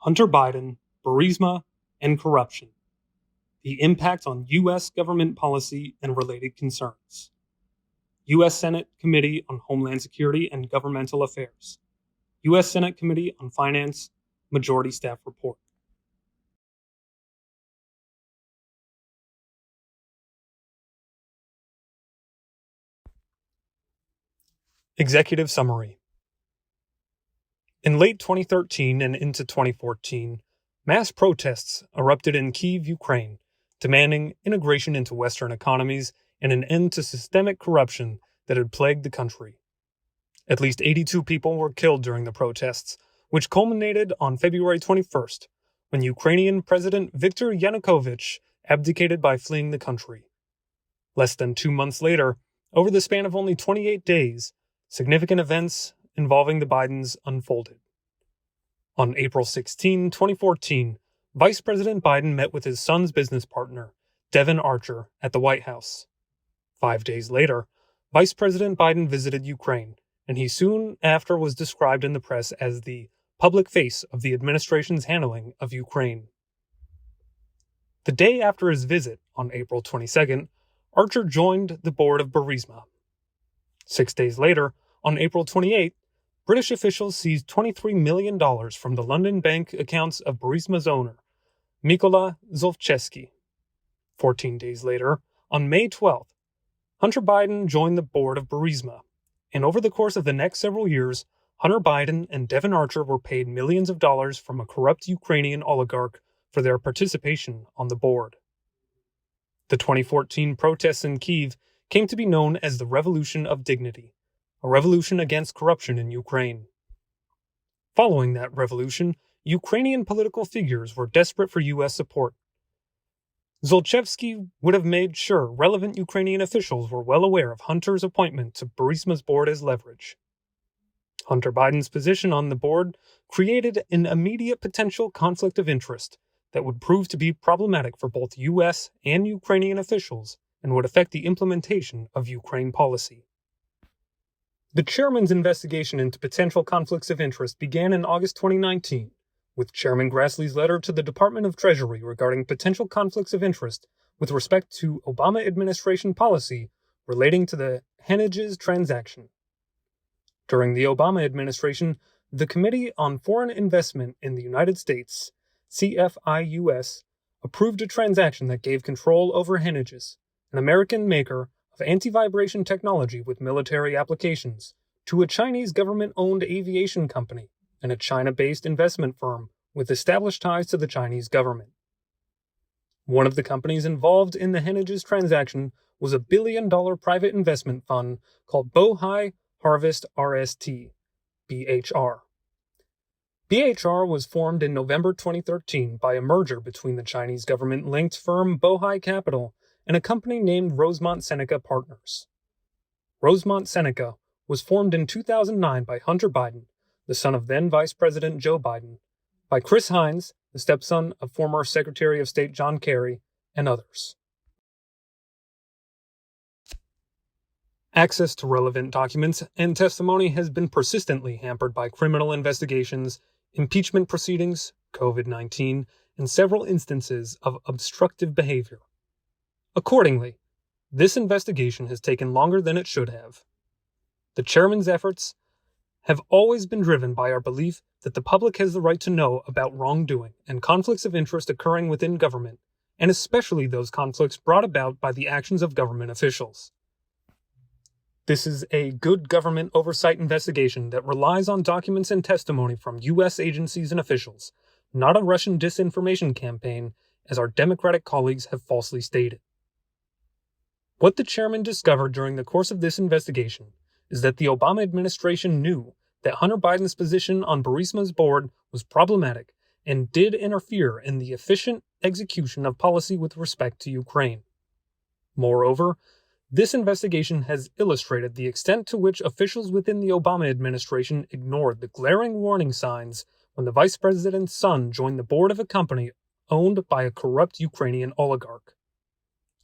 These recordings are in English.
Hunter Biden, Burisma, and corruption. The impact on U.S. government policy and related concerns. U.S. Senate Committee on Homeland Security and Governmental Affairs. U.S. Senate Committee on Finance, Majority Staff Report. Executive Summary. In late 2013 and into 2014, mass protests erupted in Kyiv, Ukraine, demanding integration into Western economies and an end to systemic corruption that had plagued the country. At least 82 people were killed during the protests, which culminated on February 21st, when Ukrainian President Viktor Yanukovych abdicated by fleeing the country. Less than 2 months later, over the span of only 28 days, significant events involving the Bidens unfolded. On April 16, 2014, Vice President Biden met with his son's business partner, Devon Archer, at the White House. 5 days later, Vice President Biden visited Ukraine, and he soon after was described in the press as the public face of the administration's handling of Ukraine. The day after his visit, on April 22nd, Archer joined the board of Burisma. 6 days later, on April 28th, British officials seized $23 million from the London bank accounts of Burisma's owner, Mykola Zlochevsky. 14 days later, on May 12th, Hunter Biden joined the board of Burisma, and over the course of the next several years, Hunter Biden and Devon Archer were paid millions of dollars from a corrupt Ukrainian oligarch for their participation on the board. The 2014 protests in Kyiv came to be known as the Revolution of Dignity, a revolution against corruption in Ukraine. Following that revolution, Ukrainian political figures were desperate for U.S. support. Zlochevsky would have made sure relevant Ukrainian officials were well aware of Hunter's appointment to Burisma's board as leverage. Hunter Biden's position on the board created an immediate potential conflict of interest that would prove to be problematic for both U.S. and Ukrainian officials and would affect the implementation of Ukraine policy. The chairman's investigation into potential conflicts of interest began in August 2019, with Chairman Grassley's letter to the Department of Treasury regarding potential conflicts of interest with respect to Obama administration policy relating to the Henniges transaction. During the Obama administration, the Committee on Foreign Investment in the United States, CFIUS, approved a transaction that gave control over Henniges, an American maker of anti-vibration technology with military applications, to a Chinese government-owned aviation company and a China-based investment firm with established ties to the Chinese government. One of the companies involved in the Henniges transaction was a billion-dollar private investment fund called Bohai Harvest RST, BHR. BHR was formed in November 2013 by a merger between the Chinese government-linked firm Bohai Capital and a company named Rosemont Seneca Partners. Rosemont Seneca was formed in 2009 by Hunter Biden, the son of then Vice President Joe Biden, by Chris Hines, the stepson of former Secretary of State John Kerry, and others. Access to relevant documents and testimony has been persistently hampered by criminal investigations, impeachment proceedings, COVID-19, and several instances of obstructive behavior. Accordingly, this investigation has taken longer than it should have. The chairman's efforts have always been driven by our belief that the public has the right to know about wrongdoing and conflicts of interest occurring within government, and especially those conflicts brought about by the actions of government officials. This is a good government oversight investigation that relies on documents and testimony from U.S. agencies and officials, not a Russian disinformation campaign, as our Democratic colleagues have falsely stated. What the chairman discovered during the course of this investigation is that the Obama administration knew that Hunter Biden's position on Burisma's board was problematic and did interfere in the efficient execution of policy with respect to Ukraine. Moreover, this investigation has illustrated the extent to which officials within the Obama administration ignored the glaring warning signs when the vice president's son joined the board of a company owned by a corrupt Ukrainian oligarch.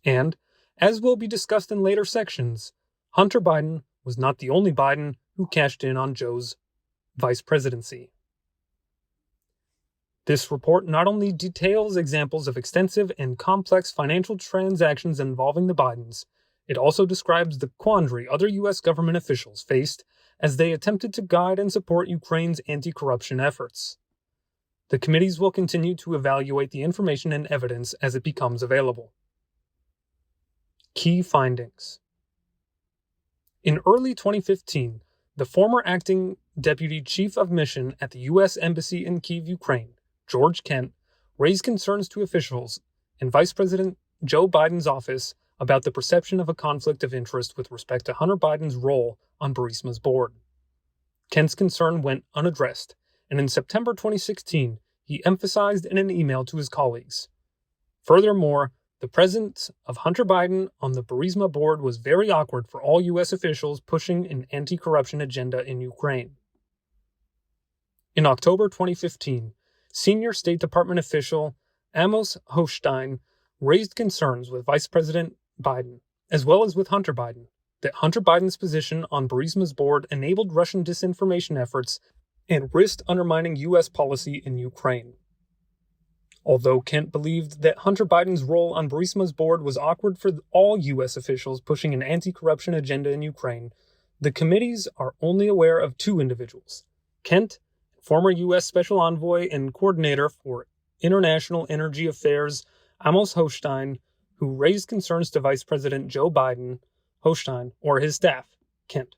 And, as will be discussed in later sections, Hunter Biden was not the only Biden who cashed in on Joe's vice presidency. This report not only details examples of extensive and complex financial transactions involving the Bidens, it also describes the quandary other U.S. government officials faced as they attempted to guide and support Ukraine's anti-corruption efforts. The committees will continue to evaluate the information and evidence as it becomes available. Key findings. In early 2015, the former acting deputy chief of mission at the U.S. Embassy in Kyiv, Ukraine, George Kent, raised concerns to officials in Vice President Joe Biden's office about the perception of a conflict of interest with respect to Hunter Biden's role on Burisma's board. Kent's concern went unaddressed, and in September 2016, he emphasized in an email to his colleagues. Furthermore, the presence of Hunter Biden on the Burisma board was very awkward for all U.S. officials pushing an anti-corruption agenda in Ukraine. In October 2015, senior State Department official Amos Hochstein raised concerns with Vice President Biden, as well as with Hunter Biden, that Hunter Biden's position on Burisma's board enabled Russian disinformation efforts and risked undermining U.S. policy in Ukraine. Although Kent believed that Hunter Biden's role on Burisma's board was awkward for all U.S. officials pushing an anti-corruption agenda in Ukraine, the committees are only aware of two individuals, Kent, former U.S. Special Envoy and Coordinator for International Energy Affairs Amos Hochstein, who raised concerns to Vice President Joe Biden, Hochstein, or his staff, Kent.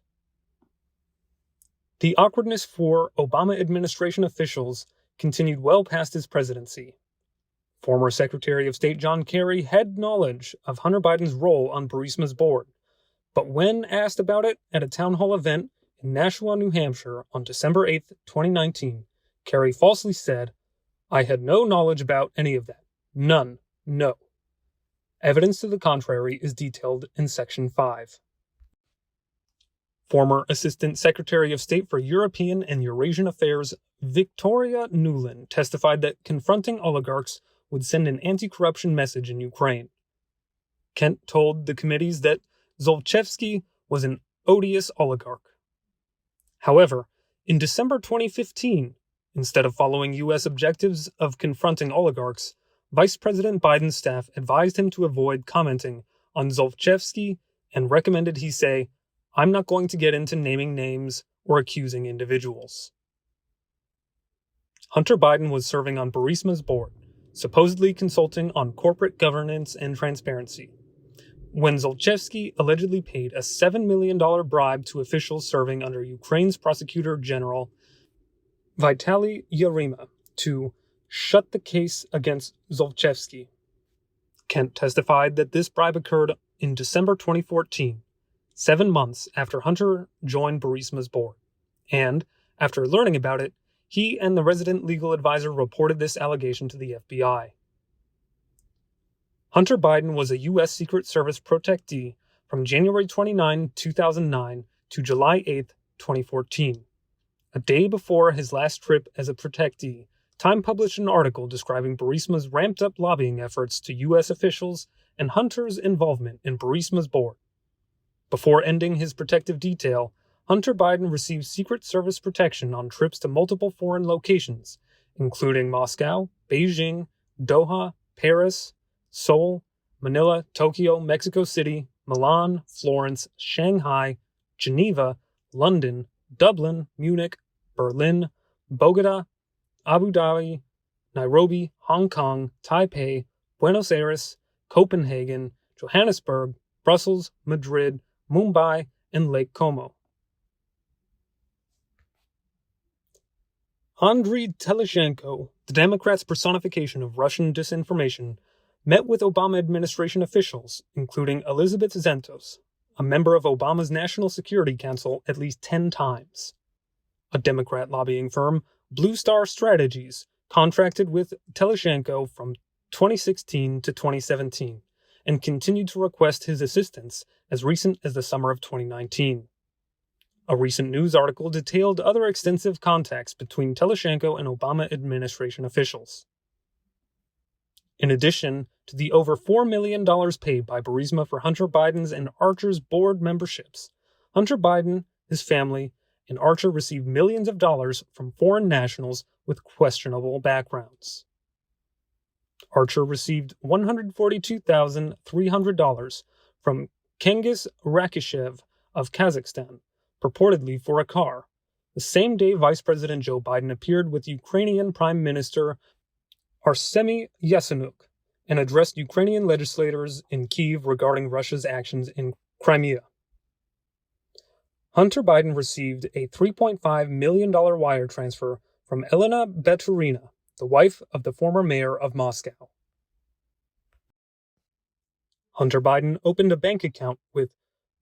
The awkwardness for Obama administration officials continued well past his presidency. Former Secretary of State John Kerry had knowledge of Hunter Biden's role on Burisma's board, but when asked about it at a town hall event in Nashua, New Hampshire on December 8, 2019, Kerry falsely said, "I had no knowledge about any of that. None. No." Evidence to the contrary is detailed in Section 5. Former Assistant Secretary of State for European and Eurasian Affairs Victoria Nuland testified that confronting oligarchs would send an anti-corruption message in Ukraine. Kent told the committees that Zlochevsky was an odious oligarch. However, in December 2015, instead of following U.S. objectives of confronting oligarchs, Vice President Biden's staff advised him to avoid commenting on Zlochevsky and recommended he say, "I'm not going to get into naming names or accusing individuals." Hunter Biden was serving on Burisma's board, supposedly consulting on corporate governance and transparency, when Zlochevsky allegedly paid a $7 million bribe to officials serving under Ukraine's Prosecutor General Vitaly Yarema to shut the case against Zlochevsky. Kent testified that this bribe occurred in December 2014, 7 months after Hunter joined Burisma's board, and, after learning about it, he and the resident legal advisor reported this allegation to the FBI. Hunter Biden was a U.S. Secret Service protectee from January 29, 2009 to July 8, 2014. A day before his last trip as a protectee, Time published an article describing Burisma's ramped-up lobbying efforts to U.S. officials and Hunter's involvement in Burisma's board. Before ending his protective detail, Hunter Biden received Secret Service protection on trips to multiple foreign locations, including Moscow, Beijing, Doha, Paris, Seoul, Manila, Tokyo, Mexico City, Milan, Florence, Shanghai, Geneva, London, Dublin, Munich, Berlin, Bogota, Abu Dhabi, Nairobi, Hong Kong, Taipei, Buenos Aires, Copenhagen, Johannesburg, Brussels, Madrid, Mumbai, and Lake Como. Andriy Telizhenko, the Democrats' personification of Russian disinformation, met with Obama administration officials, including Elizabeth Zentos, a member of Obama's National Security Council, at least 10 times. A Democrat lobbying firm, Blue Star Strategies, contracted with Telizhenko from 2016 to 2017 and continued to request his assistance as recent as the summer of 2019. A recent news article detailed other extensive contacts between Telizhenko and Obama administration officials. In addition to the over $4 million paid by Burisma for Hunter Biden's and Archer's board memberships, Hunter Biden, his family, and Archer received millions of dollars from foreign nationals with questionable backgrounds. Archer received $142,300 from Kengiz Rakishev of Kazakhstan, purportedly for a car, the same day Vice President Joe Biden appeared with Ukrainian Prime Minister Arseniy Yatsenyuk and addressed Ukrainian legislators in Kyiv regarding Russia's actions in Crimea. Hunter Biden received a $3.5 million wire transfer from Elena Baturina, the wife of the former mayor of Moscow. Hunter Biden opened a bank account with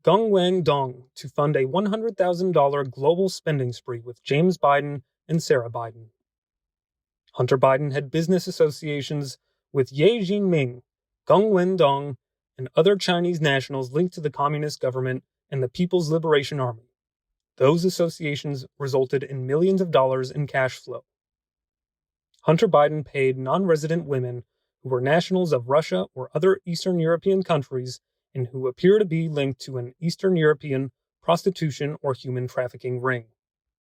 Gongwang Dong to fund a $100,000 global spending spree with James Biden and Sarah Biden. Hunter Biden had business associations with Ye Jinming, Gongwen Dong, and other Chinese nationals linked to the Communist government and the People's Liberation Army. Those associations resulted in millions of dollars in cash flow. Hunter Biden paid non-resident women who were nationals of Russia or other Eastern European countries and who appear to be linked to an Eastern European prostitution or human trafficking ring.